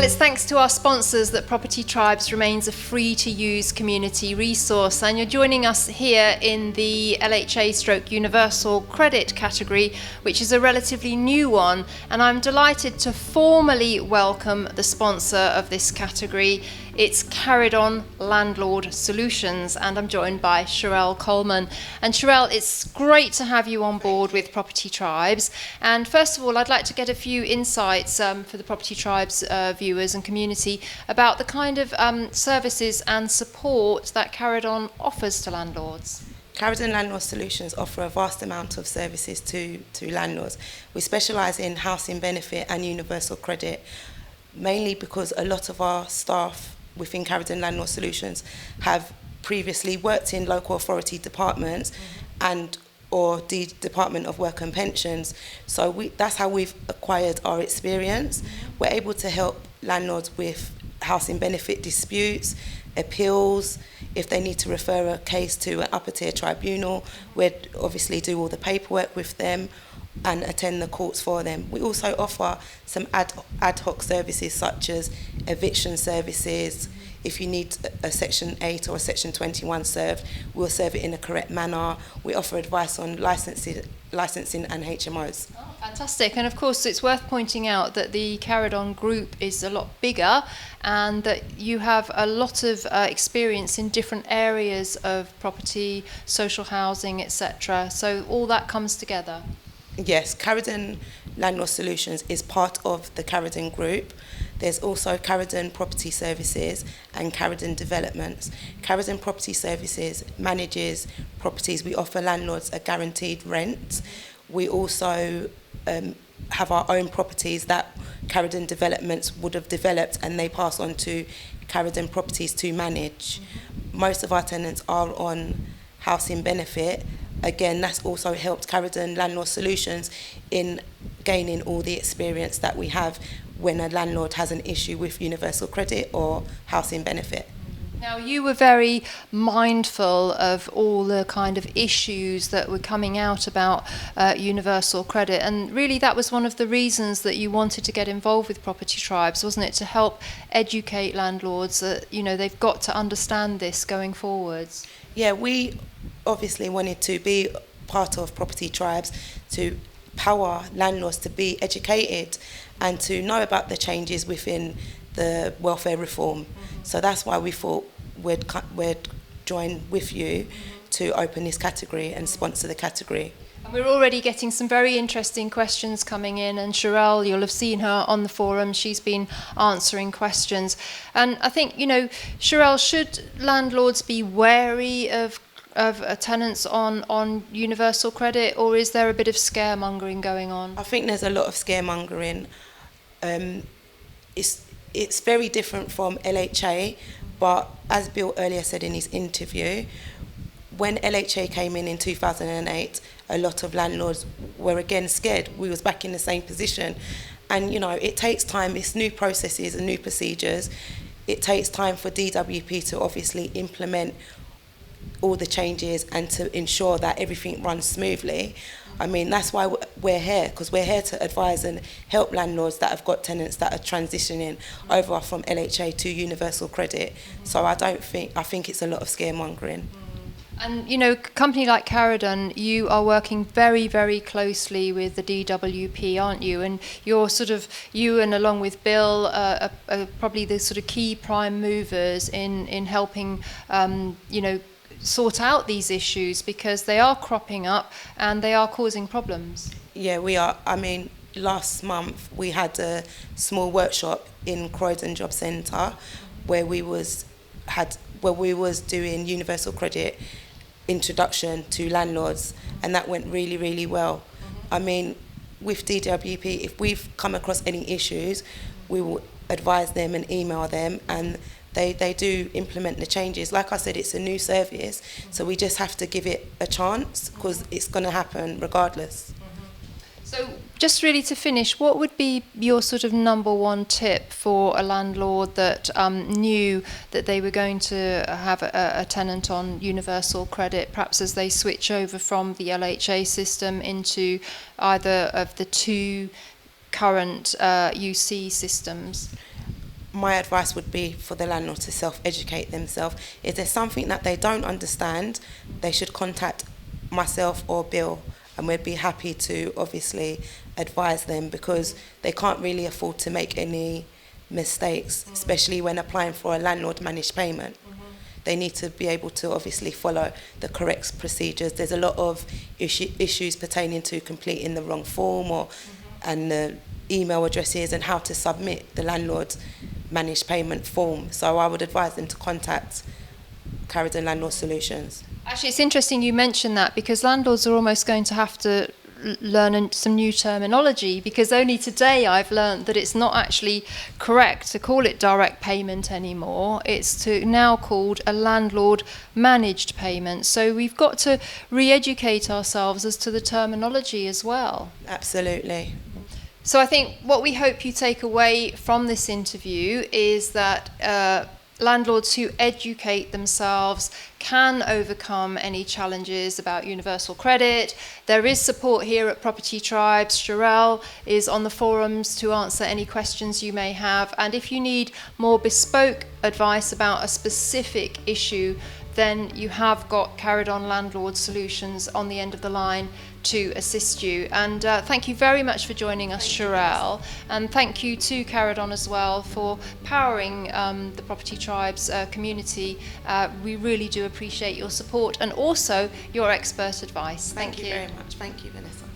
Well, it's thanks to our sponsors that Property Tribes remains a free-to-use community resource, and you're joining us here in the LHA/Universal Credit category, which is a relatively new one, and I'm delighted to formally welcome the sponsor of this category. It's Caridon Landlord Solutions, and I'm joined by Sherelle Coleman. And Sherelle, it's great to have you on board with Property Tribes. And first of all, I'd like to get a few insights for the Property Tribes viewers and community about the kind of services and support that Caridon offers to landlords. Caridon Landlord Solutions offer a vast amount of services to landlords. We specialise in housing benefit and universal credit, mainly because a lot of our staff within Caridon Landlord Solutions have previously worked in local authority departments and or the Department of Work and Pensions. So that's how we've acquired our experience. We're able to help landlords with housing benefit disputes, appeals. If they need to refer a case to an upper tier tribunal, we'd obviously do all the paperwork with them and attend the courts for them. We also offer some ad hoc services such as eviction services. If you need a Section 8 or a Section 21 served, we'll serve it in a correct manner. We offer advice on licensing and HMOs. Oh, fantastic. And of course, it's worth pointing out that the Caridon group is a lot bigger and that you have a lot of experience in different areas of property, social housing, etc. So all that comes together. Yes, Caridon Landlord Solutions is part of the Caridon Group. There's also Caridon Property Services and Caridon Developments. Caridon Property Services manages properties. We offer landlords a guaranteed rent. We also have our own properties that Caridon Developments would have developed and they pass on to Caridon Properties to manage. Most of our tenants are on housing benefit. Again, that's also helped Caridon Landlord Solutions in gaining all the experience that we have when a landlord has an issue with universal credit or housing benefit. Now, you were very mindful of all the kind of issues that were coming out about universal credit, and really that was one of the reasons that you wanted to get involved with Property Tribes, wasn't it? To help educate landlords that, they've got to understand this going forwards. Yeah, we obviously wanted to be part of Property Tribes to empower landlords to be educated and to know about the changes within the welfare reform. So that's why we thought we'd join with you to open this category and sponsor the category. And we're already getting some very interesting questions coming in, and Sherelle, you'll have seen her on the forum. She's been answering questions. And I think, Sherelle, should landlords be wary of tenants on universal credit, or is there a bit of scaremongering going on? I think there's a lot of scaremongering. It's very different from LHA, but as Bill earlier said in his interview, when LHA came in 2008, a lot of landlords were again scared. We was back in the same position. And, it takes time. It's new processes and new procedures. It takes time for DWP to obviously implement all the changes and to ensure that everything runs smoothly. I mean, that's why we're here, because we're here to advise and help landlords that have got tenants that are transitioning over from LHA to universal credit. So I think it's a lot of scaremongering. And, a company like Caridon, you are working very, very closely with the DWP, aren't you? And you're you and along with Bill are probably the sort of key prime movers in helping, sort out these issues, because they are cropping up and they are causing problems. Yeah, we are. I mean, last month we had a small workshop in Croydon Job Centre where we was doing universal credit introduction to landlords, and that went really, really well. I mean, with DWP, if we've come across any issues, we will advise them and email them, and they do implement the changes. Like I said, it's a new service, so we just have to give it a chance, because it's going to happen regardless. So just really to finish, what would be your sort of number one tip for a landlord that knew that they were going to have a tenant on universal credit, perhaps as they switch over from the LHA system into either of the two current UC systems? my advice would be for the landlord to self-educate themselves. If there's something that they don't understand, they should contact myself or Bill, and we'd be happy to obviously advise them, because they can't really afford to make any mistakes, especially when applying for a landlord managed payment. They need to be able to obviously follow the correct procedures. There's a lot of issues pertaining to completing the wrong form, or and the email addresses and how to submit the landlord managed payment form. So I would advise them to contact Caridon Landlord Solutions. Actually, it's interesting you mentioned that, because landlords are almost going to have to learn some new terminology, because only today I've learned that it's not actually correct to call it direct payment anymore. It's now called a landlord managed payment. So we've got to re-educate ourselves as to the terminology as well. Absolutely. So I think what we hope you take away from this interview is that landlords who educate themselves can overcome any challenges about universal credit. There is support here at Property Tribes. Sherelle is on the forums to answer any questions you may have. And if you need more bespoke advice about a specific issue, then you have got Caridon Landlord Solutions on the end of the line to assist you. And thank you very much for joining us, Sherelle. And thank you to Caridon as well for powering the Property Tribes community. We really do appreciate your support and also your expert advice. Thank you very much. Thank you, Vanessa.